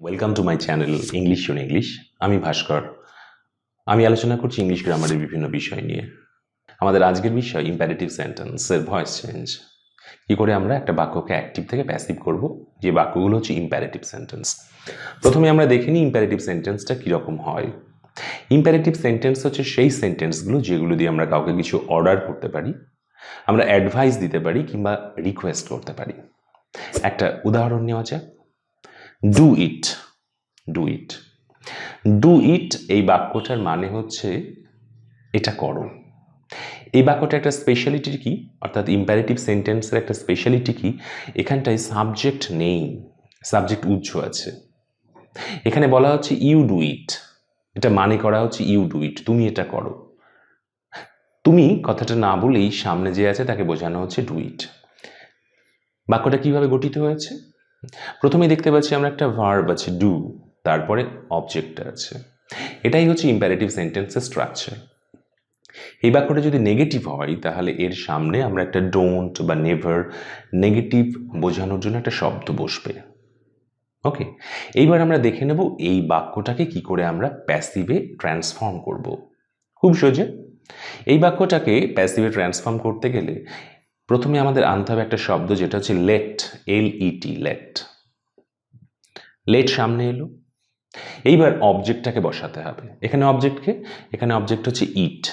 Welcome to my channel English in English. আমি ভাস্কর। আমি আলোচনা করছি ইংলিশ গ্রামারের বিভিন্ন বিষয় নিয়ে। আমাদের আজকের বিষয় ইম্পারেটিভ সেন্টেন্সের ভয়েস চেঞ্জ। কী করে আমরা একটা বাক্যকে অ্যাক্টিভ থেকে প্যাসিভ করব, যে বাক্যগুলো হচ্ছে ইম্পারেটিভ সেন্টেন্স। প্রথমে আমরা দেখে নিই ইম্পারেটিভ সেন্টেন্সটা কীরকম হয়। ইম্পারেটিভ সেন্টেন্স হচ্ছে সেই সেন্টেন্সগুলো যেগুলো দিয়ে আমরা কাউকে কিছু অর্ডার করতে পারি, আমরা অ্যাডভাইস দিতে পারি কিংবা রিকোয়েস্ট করতে পারি। একটা উদাহরণ নেওয়া যাক। Do it. Do it do it এই বাক্যটার মানে হচ্ছে এটা করো। এই বাক্যটা একটা স্পেশালিটি কি, অর্থাৎ ইম্পারেটিভ সেন্টেন্সের একটা স্পেশালিটি কি, এখানটায় সাবজেক্ট নেই, সাবজেক্ট উজ্জ্ব আছে। এখানে বলা হচ্ছে ইউ ডু ইট, এটা মানে করা হচ্ছে ইউ ডু ইট, তুমি এটা করো। তুমি কথাটা না বলেই সামনে যে আছে তাকে বোঝানো হচ্ছে ডু ইট। বাক্যটা কিভাবে গঠিত হয়েছে? প্রথমেই দেখতে পাচ্ছি আমরা একটা ভার্ব আছে ডু, তারপরে অবজেক্ট আছে। এটাই হচ্ছে ইম্পারেটিভ সেন্টেন্সের স্ট্রাকচার। এই বাক্যটা যদি নেগেটিভ হয় তাহলে এর সামনে আমরা একটা ডোন্ট বা নেভার, নেগেটিভ বোঝানোর জন্য একটা শব্দ বসবে। ওকে, এইবার আমরা দেখে নেব এই বাক্যটাকে কি করে আমরা প্যাসিভে ট্রান্সফর্ম করব। খুব সোজা। এই বাক্যটাকে প্যাসিভে ট্রান্সফর্ম করতে গেলে প্রথমে আমাদের আনতে হবে একটা শব্দ, যেটা হচ্ছে লেট, LET, লেট। লেট সামনে এলো, এইবার অবজেক্টটাকে বসাতে হবে। এখানে অবজেক্ট হচ্ছে ইট,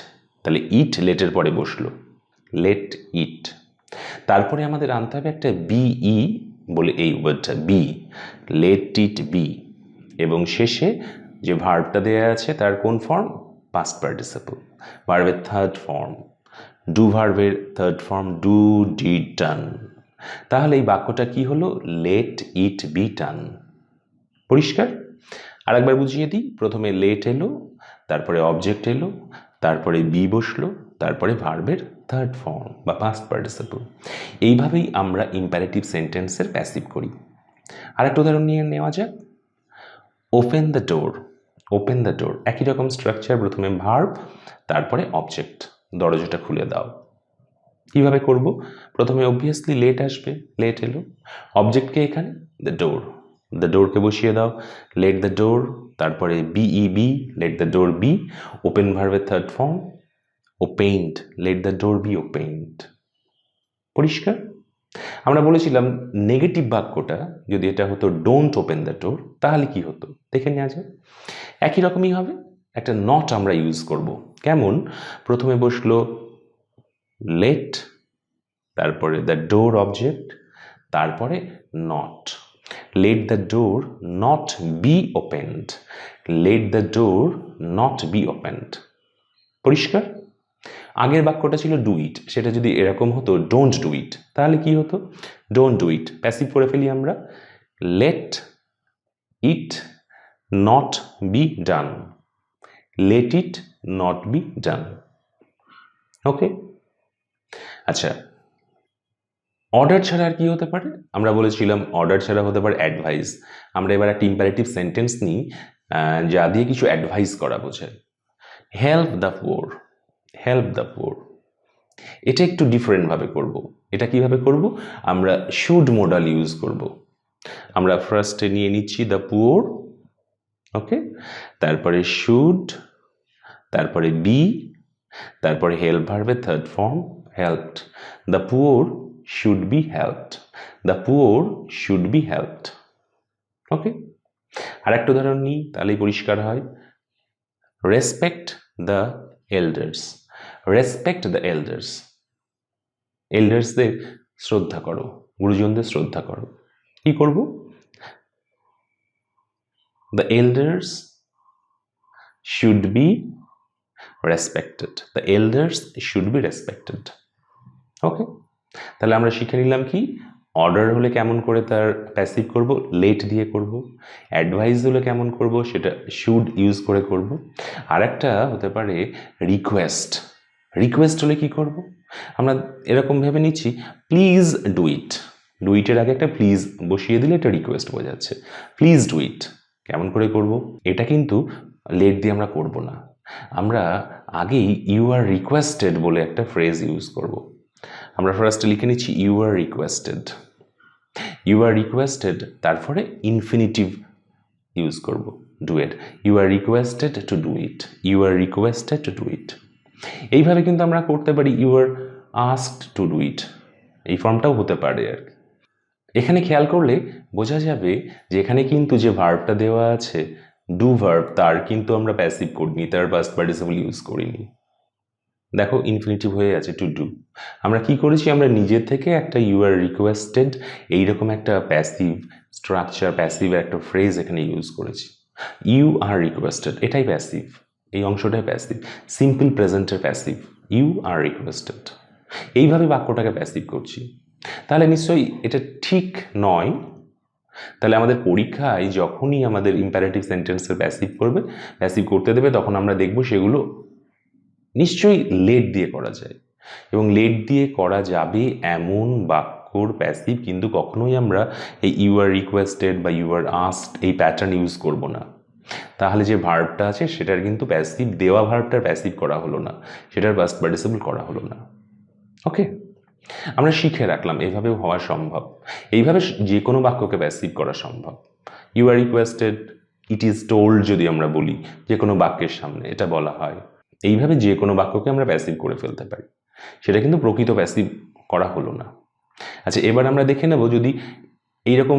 তাহলে ইট লেটের পরে বসলো, লেট ইট। তারপরে আমাদের আনতে হবে একটা BE বলে এই ওয়ার্ডটা, বি, লেট ইট বি। এবং শেষে যে ভার্বটা দেওয়া আছে তার কোন ফর্ম? পাস্ট পার্টিসিপল, ভার্বের থার্ড ফর্ম। ডু ভার্বের থার্ড ফর্ম ডু, ডিড, ডান। তাহলে এই বাক্যটা কি হলো? Let it be done. পরিষ্কার? আরেকবার বুঝিয়ে দিই। প্রথমে লেট এলো, তারপরে অবজেক্ট এলো, তারপরে বি বসলো, তারপরে ভার্বের থার্ড ফর্ম বা পাস্ট পার্টিসিপল। এইভাবেই আমরা ইম্পারেটিভ সেন্টেন্সের প্যাসিভ করি। আরেকটা উদাহরণ নিয়ে নেওয়া যাক। Open the door. Open the door একই রকম স্ট্রাকচার, প্রথমে ভার্ব তারপরে অবজেক্ট, দরজাটা খুলে দাও। কীভাবে করব? প্রথমে অবভিয়াসলি লেট আসবে, লেট এলো। অবজেক্টকে এখানে দ্য ডোর, দ্য ডোরকে বসিয়ে দাও, লেট দ্য ডোর, তারপরে BEB, let the door be. Open ভার্বের third form opened, let the door be opened. পরিষ্কার? আমরা বলেছিলাম নেগেটিভ বাক্যটা যদি এটা হতো ডোন্ট ওপেন দ্য ডোর, তাহলে কি হতো দেখে নেওয়া যায়। একই রকমই হবে, একটা নট আমরা ইউজ করব। কেমন? প্রথমে বসলো লেট, তারপরে দ্য ডোর অবজেক্ট, তারপরে not. Late the door not be opened, let the door not be opened. পরিষ্কার? আগের বাক্যটা ছিল ডু ইট, সেটা যদি এরকম হতো ডোন্ট ডু ইট, তাহলে কি হতো? ডোন্ট ডু ইট প্যাসিভ করে ফেলি আমরা, let it not be done, let it not be done. Okay, আচ্ছা, অর্ডার ছাড়া আর কি হতে পারে? আমরা বলেছিলাম অর্ডার ছাড়া হতে পারে অ্যাডভাইস। আমরা এবার একটা ইম্পারেটিভ সেন্টেন্স নিই যা দিয়ে কিছু অ্যাডভাইস করা বোঝায়। Help the poor, help the poor. এটা একটু ডিফারেন্টভাবে করব। এটা কিভাবে করব? আমরা শুড মোডাল ইউজ করব। আমরা ফার্স্টে নিয়ে নিচ্ছি দ্য পুয়ার, ওকে, তারপরে শুড, তারপরে বি, তারপরে হেল্প ভার্বের third form helped. The poor should be helped, the poor should be helped. Okay, আরেকটা উদাহরণ নিই, তাহলেই পরিষ্কার হয়। Respect the elders, respect the elders. এল্ডার্সদের শ্রদ্ধা করো, গুরুজনদের শ্রদ্ধা করো। কি করব? The elders should be respected, the elders should be respected. Okay, তাহলে আমরা শিখে নিলাম কি, অর্ডার হলে কেমন করে তার প্যাসিভ করব, লেট দিয়ে করব। অ্যাডভাইস হলে কেমন করব, সেটা শুড ইউজ করে করব। আর একটা হতে পারে রিকোয়েস্ট। রিকোয়েস্ট হলে কি করব? আমরা এরকম ভেবে নিচ্ছি প্লিজ ডু ইট, ডু ইটের আগে একটা প্লিজ বসিয়ে দিলে এটা রিকোয়েস্ট বোঝাচ্ছে। প্লিজ ডু ইট কেমন করে করব? এটা কিন্তু লেট দিয়ে আমরা করব না, আমরা আগেই ইউ আর রিকোয়েস্টেড বলে একটা ফ্রেজ ইউজ করব। আমরা ফার্স্টে লিখে নিচ্ছি you are requested, you are requested, তারপরে ইনফিনিটিভ ইউজ করব, do it. You are requested to do it, you are requested to do it. এইভাবে কিন্তু আমরা করতে পারি you are asked to do it, এই ফর্মটাও হতে পারে আর কি। এখানে খেয়াল করলে বোঝা যাবে যে এখানে কিন্তু যে ভার্বটা দেওয়া আছে ডু ভার্ব, তার কিন্তু আমরা প্যাসিভ করিনি, তার পাস্ট পার্টিসিপল ইউজ করিনি। দেখো ইনফিনিটিভ হয়ে আছে টু ডু। আমরা কি করেছি, আমরা নিজের থেকে একটা ইউ আর রিকোয়েস্টেড এইরকম একটা প্যাসিভ স্ট্রাকচার, প্যাসিভ একটা ফ্রেজ এখানে ইউজ করেছি। ইউ আর রিকোয়েস্টেড, এটাই প্যাসিভ, এই অংশটাই প্যাসিভ, সিম্পল প্রেজেন্টের প্যাসিভ, ইউ আর রিকোয়েস্টেড। এইভাবে বাক্যটাকে প্যাসিভ করছি। তাহলে নিশ্চয়ই এটা ঠিক নয়। তাহলে আমাদের পরীক্ষায় যখনই আমাদের ইম্পারেটিভ সেন্টেন্সের প্যাসিভ করবে, প্যাসিভ করতে দেবে, তখন আমরা দেখব সেগুলো নিশ্চয়ই লেট দিয়ে করা যায়। এবং লেট দিয়ে করা যাবে এমন বাক্যর প্যাসিভ কিন্তু কখনোই আমরা এই ইউ আর রিকোয়েস্টেড বা ইউ আর আস্কড এই প্যাটার্ন ইউজ করব না। তাহলে যে ভার্বটা আছে সেটার কিন্তু প্যাসিভ, দেওয়া ভার্বটার প্যাসিভ করা হলো না, সেটার পাস্ট পার্টিসিপল করা হলো না। ওকে, আমরা শিখে রাখলাম এভাবেও হওয়া সম্ভব। এইভাবে যে কোনো বাক্যকে প্যাসিভ করা সম্ভব। You are requested, it is told যদি আমরা বলি, যে কোনো বাক্যের সামনে এটা বলা হয়। এইভাবে যে কোনো বাক্যকে আমরা প্যাসিভ করে ফেলতে পারি, সেটা কিন্তু প্রকৃত প্যাসিভ করা হলো না। আচ্ছা, এবার আমরা দেখে নেব যদি এইরকম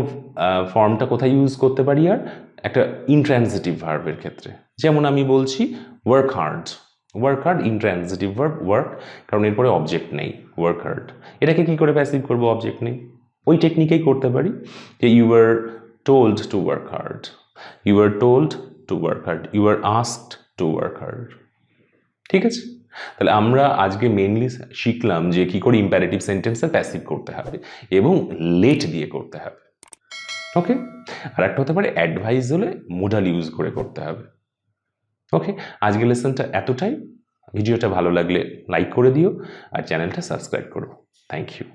ফর্মটা কোথায় ইউজ করতে পারি। আর একটা ইনট্রানজিটিভ ভার্বের ক্ষেত্রে, যেমন আমি বলছি work hard, work hard intransitive verb work, কারণ এরপরে অবজেক্ট নেই, ওয়ার্ক হার্ড। এটাকে কি করে প্যাসিভ করবো, অবজেক্ট নেই, ওই টেকনিকেই করতে পারি যে you are told to work hard, you are told to work hard, you are asked to work hard. ঠিক আছে, তাহলে আমরা আজকে মেনলি শিখলাম যে কি করে ইম্পারেটিভ সেন্টেন্সে প্যাসিভ করতে হবে এবং লেট দিয়ে করতে হবে। ওকে, আর একটা হতে পারে অ্যাডভাইস হলে মোডাল ইউজ করে করতে হবে। ওকে, আজকের লেসনটা এতটাই। ভিডিওটা ভালো লাগলে লাইক করে দিও আর চ্যানেলটা সাবস্ক্রাইব করো। Thank you.